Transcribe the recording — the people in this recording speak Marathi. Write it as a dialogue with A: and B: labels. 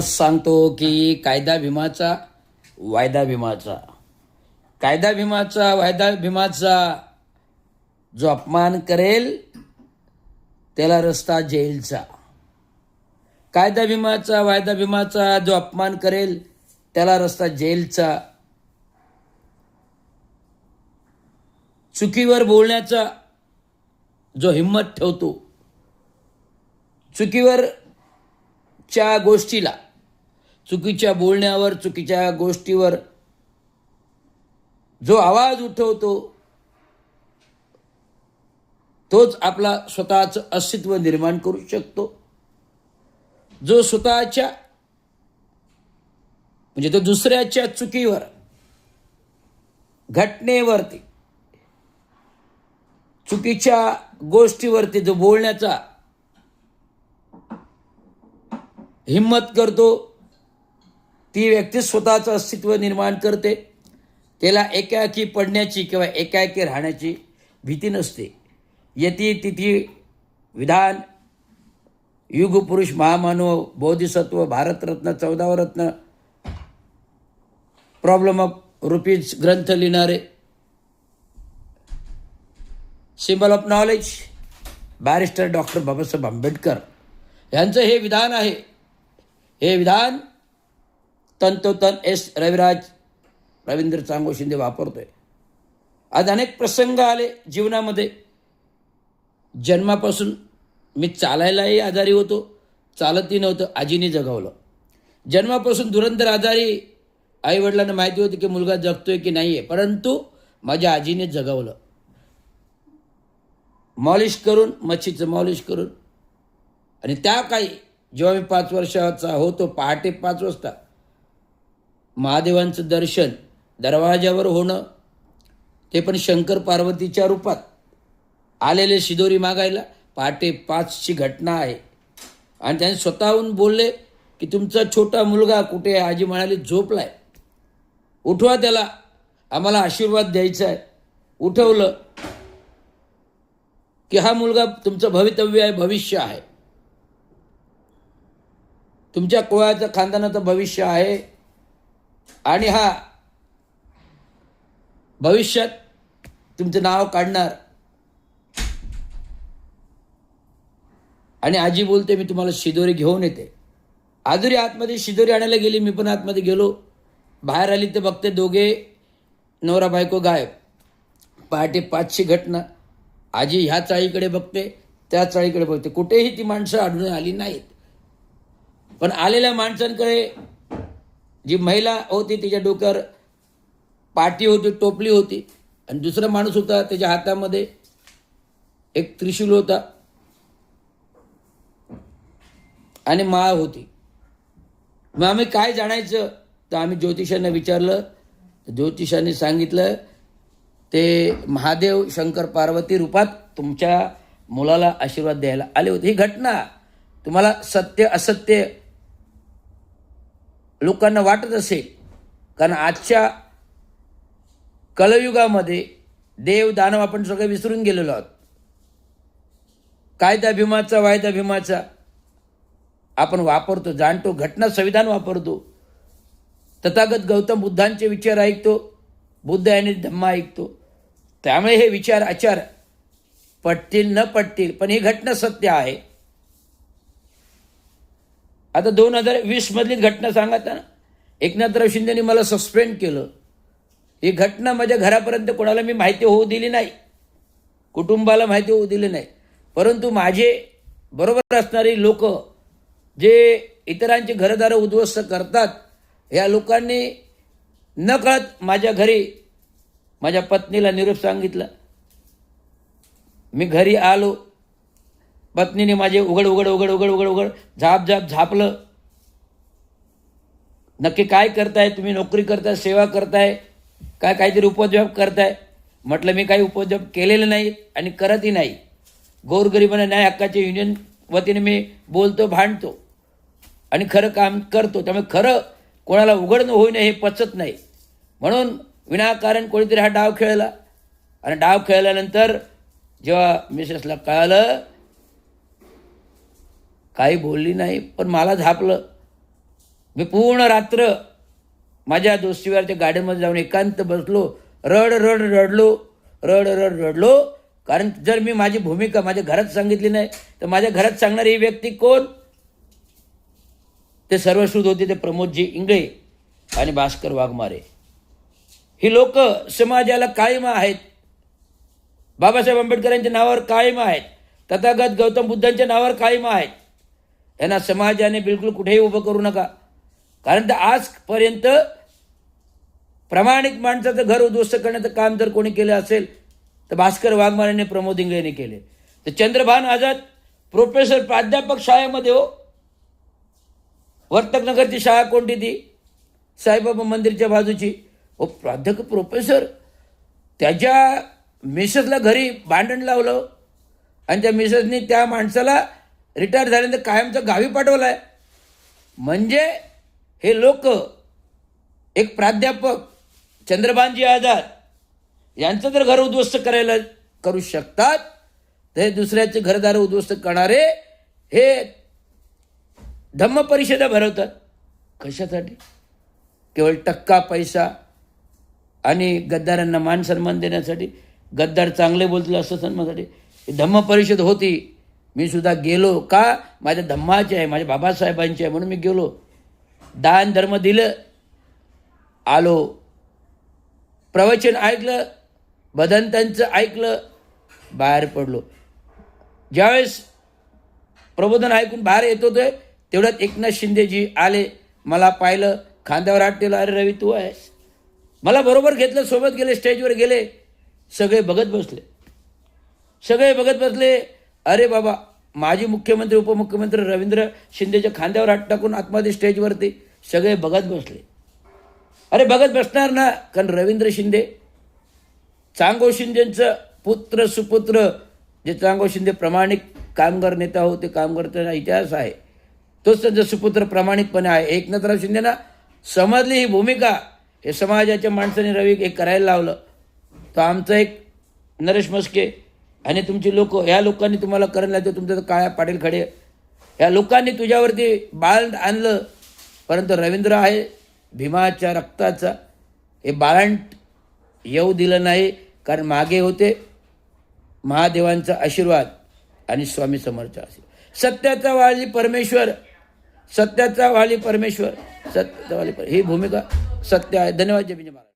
A: सांगतो की कायदा भीमाचा वायदा भीमाचा, कायदा भीमाचा वायदा भीमाचा जो अपमान करेल त्याला रस्ता जेलचा. कायदा भीमाचा वायदा भीमाचा जो अपमान करेल त्याला रस्ता जेलचा. चुकीवर बोलण्याचा जो हिम्मत ठेवतो, चुकीवरच्या गोष्टीला, चुकीच्या बोलण्यावर, चुकीच्या गोष्टीवर जो आवाज उठवतो तोच आपला स्वतःचं अस्तित्व निर्माण करू शकतो. जो स्वतःच्या म्हणजे तो दुसऱ्याच्या चुकीवर, घटनेवरती, चुकीच्या गोष्टीवरती जो बोलण्याचा हिम्मत करतो ती व्यक्ती स्वतःचं अस्तित्व निर्माण करते. त्याला एकाकी पडण्याची किंवा एकाकी राहण्याची भीती नसते. यती तिथी विधान, युगपुरुष, महामानव, बोधिसत्व, भारतरत्न, 14 रत्न, प्रॉब्लेम ऑफ रुपीज ग्रंथ लिहिणारे, symbol of knowledge, barrister doctor Babasaheb Ambedkar यांचं हे विधान आहे. हे विधान तंतोतन रवींद्र चांगो शिंदे वापरतोय. आज अनेक प्रसंग आले जीवनामध्ये. जन्मापासून मी चालायलाही आजारी होतो, चालतही नव्हतं, आजीने जगवलं. जन्मापासून धुरंधर आजारी, आईवडिलांना माहिती होती की मुलगा जगतोय की नाही आहे, परंतु माझ्या आजीने जगवलं. मॉलिश करून, मच्छीचं मॉलिश करून. आणि त्या काळी जेव्हा मी 5 वर्षाचा होतो, पहाटे 5 वाजता महादेवांचं दर्शन दरवाजावर होणं, ते पण शंकर पार्वतीच्या रूपात आलेले शिदोरी मागायला. पहाटे 5ची घटना आहे. आणि त्यांनी स्वतःहून बोलले की तुमचा छोटा मुलगा कुठे आहे? आजी म्हणाली झोपलाय, उठवा त्याला, आम्हाला आशीर्वाद द्यायचा आहे. उठवलं की हा मुलगा तुमचं भवितव्य आहे, भविष्य आहे, तुमच्या कुळाचं खानदानाचं भविष्य आहे. आणि हा भविष्यात तुमचं नाव काढणार. आणि आजी बोलते मी तुम्हाला शिदोरी घेऊन येते. आजुरी आतमध्ये शिदोरी आणायला गेली. मी पण आतमध्ये गेलो. बाहेर आली तर बघते दोघे नवरा बायको गायब. पहाटे 5ची घटना. आजी ह्या चाळीकडे बघते, त्या चाळीकडे बघते, कुठेही ती माणसं आढळून आली नाहीत. पण आलेल्या माणसांकडे जी महिला होती तिच्या डोक्यावर पाटी होती, टोपली होती. आणि दुसरा माणूस होता, त्याच्या हातामध्ये एक त्रिशूल होता आणि माळ होती. मग आम्ही काय जाणायचं तर आम्ही ज्योतिषांना विचारलं. ज्योतिषांनी सांगितलं ते महादेव शंकर पार्वती रूपात तुमच्या मुलाला आशीर्वाद द्यायला आले होते. ही घटना तुम्हाला सत्य असत्य लोकांना वाटत असेल, कारण आजच्या कलयुगामध्ये देव दानव आपण सगळे विसरून गेलेलो आहोत. कायदा भीमाचा वायदा भीमाचा आपण वापरतो, जाणतो, घटना संविधान वापरतो, तथागत गौतम बुद्धांचे विचार ऐकतो, बुद्ध आणि धम्मा ऐकतो. त्यामुळे हे विचार आचार पटतील न पटतील, पण ही घटना सत्य आहे. आता 2020 मधली घटना सांगत ना, एकनाथराव शिंदेनी मला सस्पेंड केलं. ही घटना माझ्या घरापर्यंत कोणाला मी माहिती होऊ दिली नाही, कुटुंबाला माहिती होऊ दिली नाही. परंतु माझे बरोबर असणारी लोक जे इतरांची घरदारं उद्ध्वस्त करतात, या लोकांनी नकळत माझ्या घरी माझ्या पत्नीला निरोप सांगितला. मी घरी आलो, पत्नीने माझे उघड उघड उघड उघड उघड उघड झाप झाप झापलं. नक्की काय करताय तुम्ही? नोकरी करताय, सेवा करताय, काय काहीतरी उपद्व्याप करताय? म्हटलं मी काही उपद्व्याप केलेले नाही आणि करतही नाही. गोरगरिबांना न्याय हक्काच्या युनियन वतीने मी बोलतो, भांडतो आणि खरं काम करतो. त्यामुळे खरं कोणाला उघड होऊ नये हे पचत नाही. म्हणून विनाकारण कोणीतरी हा डाव खेळला. आणि डाव खेळल्यानंतर जेव्हा मिसेसला कळालं, काही बोलली नाही, पण मला झापलं. मी पूर्ण रात्र माझ्या दोस्तीवरच्या गार्डनमध्ये जाऊन एकांत बसलो, रडलो. कारण जर मी माझी भूमिका माझ्या घरात सांगितली नाही तर माझ्या घरात सांगणारी ही व्यक्ती कोण? ते सर्वश्रुत होते ते प्रमोदजी इंगळे आणि भास्कर वाघमारे. ही लोक समाजाला कायम आहेत, बाबासाहेब आंबेडकरांच्या नावावर कायम आहेत, तथागत गौतम बुद्धांच्या नावावर कायम आहेत. यांना समाजाने बिलकुल कुठेही उभं करू नका. कारण तर आजपर्यंत प्रामाणिक माणसाचं घर उद्ध्वस्त करण्याचं काम जर कोणी केलं असेल तर भास्कर वाघमारेने, प्रमोद इंगळेने केले. तर चंद्रभान आझाद प्रोफेसर, प्राध्यापक शाळेमध्ये हो. वर्तकनगरची शाळा कोणती ती? साईबाबा मंदिरच्या बाजूची. हो, प्राध्यापक प्रोफेसर त्याच्या मिसेसला घरी भांडण लावलं आणि त्या मिसेसनी त्या माणसाला रिटायर झाल्यानंतर कायमचं गावी पाठवलं आहे. म्हणजे हे लोक, एक प्राध्यापक चंद्रभानजी आझाद यांचं जर घर उद्ध्वस्त करायला करू शकतात तर हे दुसऱ्याचे घरदार उद्ध्वस्त करणारे हे धम्म परिषदा भरवतात. कशासाठी? केवळ टक्का पैसा आणि गद्दारांना मान सन्मान देण्यासाठी. गद्दार चांगले बोलतील असं सन्मानासाठी ही धम्म परिषद होती. मी सुद्धा गेलो. का? माझ्या धम्माचे आहे, माझ्या बाबासाहेबांचे आहे म्हणून मी गेलो. दान धर्म दिलं, आलो, प्रवचन ऐकलं, भदंतांचं ऐकलं, बाहेर पडलो. ज्यावेळेस प्रबोधन ऐकून बाहेर येत होते तेवढ्यात एकनाथ शिंदेजी आले, मला पाहिलं, खांद्यावर हात ठेवला, अरे रवी तू आहेस. मला बरोबर घेतलं, सोबत गेले, स्टेजवर गेले. सगळे बघत बसले. अरे बाबा, माजी मुख्यमंत्री उपमुख्यमंत्री रवींद्र शिंदेच्या खांद्यावर हात टाकून आतमध्ये स्टेजवरती सगळे बघत बसले. अरे बघत बसणार ना, कारण रवींद्र शिंदे चांगो शिंदेंचं पुत्र सुपुत्र. जे चांगो शिंदे प्रामाणिक कामगार नेता होते, कामगारांचा इतिहास आहे, तोच त्यांचा सुपुत्र प्रामाणिकपणे आहे. एकनाथराव शिंदेना समजली ही भूमिका, हे समाजाच्या माणसाने रवी एक करायला लावलं. तर आमचं एक नरेश मस्के आणि तुमची लोक, ह्या लोकांनी तुम्हाला करायला लावतो. तुमचं काळ्या पाटील खडे, ह्या लोकांनी तुझ्यावरती बाळ आणलं. परंतु रवींद्र आहे भीमाच्या रक्ताचा, हे बाळंट येऊ दिलं नाही. कारण मागे होते महादेवांचा आशीर्वाद आणि स्वामी समर्थ आशीर्वाद. सत्याचा वाली परमेश्वर, ही भूमिका सत्य आहे. धन्यवाद. जय भीम महाराज.